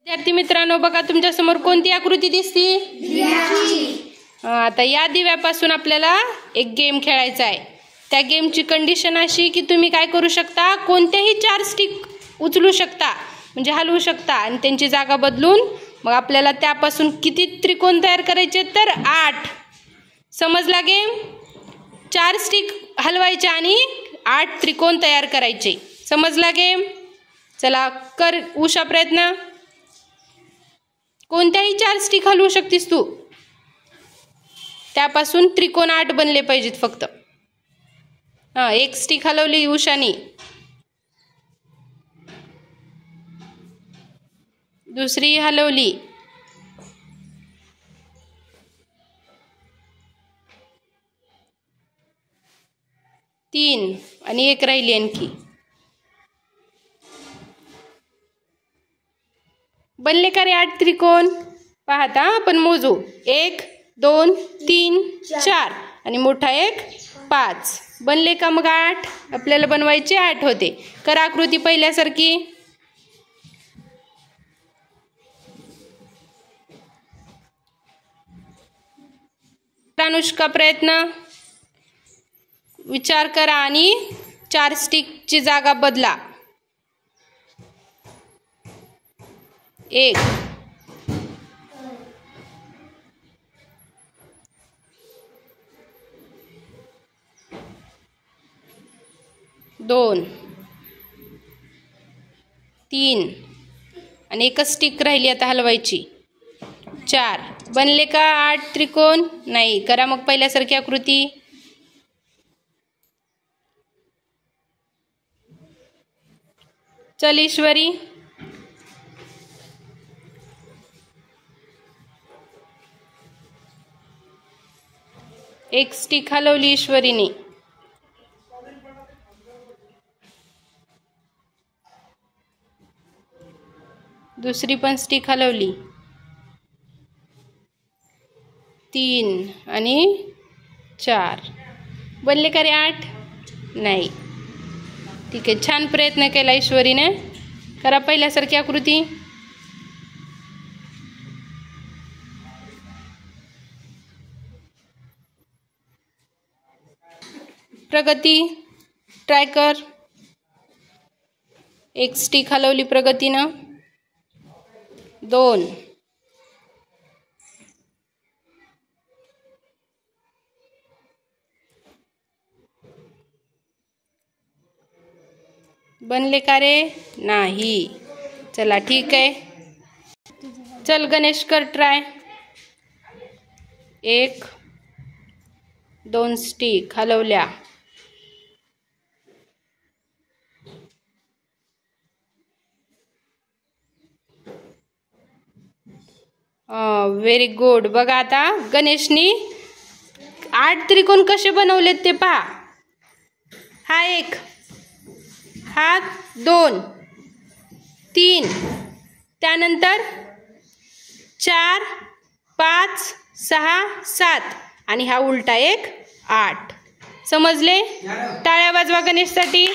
विद्यार्थी मित्रांनो, बघा तुमच्या समोर कोणती आकृती दिसती? आता या दिव्यापासून आपल्याला एक गेम खेळायचा आहे। त्या गेमची कंडिशन अशी की तुम्ही काय करू शकता, कोणत्याही 4 स्टिक उचलू शकता, म्हणजे हलवू शकता आणि त्यांची जागा बदलून मग आपल्याला त्यापासून किती त्रिकोण तयार करायचे तर 8। समजला गेम? 4 स्टिक हलवायचे आणि 8 त्रिकोण तयार करायचे। समजला गेम? चला कर उषा प्रयत्न। कोणत्याही 4 स्टिक हलवू शकतीस तू, त्यापासून त्रिकोण 8 बनले पाहिजेत फक्त। एक स्टिक हलवली उषानी, दुसरी हलवली, तीन आणि एक राहिली आणखी। बनले का रे 8 त्रिकोण? पाहता आपण मोजू, 1 2 3 4 आणि मोठा एक 5। बनले का मग 8? आपल्याला बनवायचे 8 होते। करा आकृती पहिल्यासारखी। अनुष्का प्रयत्न, विचार करा आणि 4 स्टिकची जागा बदला। 1 2 3 आणि एकच स्टिक राहिली आता हलवायची, 4। बनले का 8 त्रिकोण? नाही। करा मग पहिल्यासारखी आकृती। चल ईश्वरी, एक स्टिक हलवली ईश्वरीने, दुसरी पण स्टिक हलवली, 3 आणि 4। बनले का रे 8? नाही। ठीक आहे, छान प्रयत्न केला ईश्वरीने। करा पहिल्यासारखी आकृती। प्रगती ट्राय कर। एक स्टिक हलवली प्रगतीनं, 2 बनले का रे? नाही। चला ठीक आहे, चल गणेश कर ट्राय। 1 2 स्टिक हलवल्या, व्हेरी गुड। बघा आता गणेशनी 8 त्रिकोण कसे बनवलेत ते पहा। हा 1, हा 2 3, त्यानंतर 4 5 6 7 आणि हा उलटा एक 8। समजले? टाळ्या वाजवा गणेशसाठी।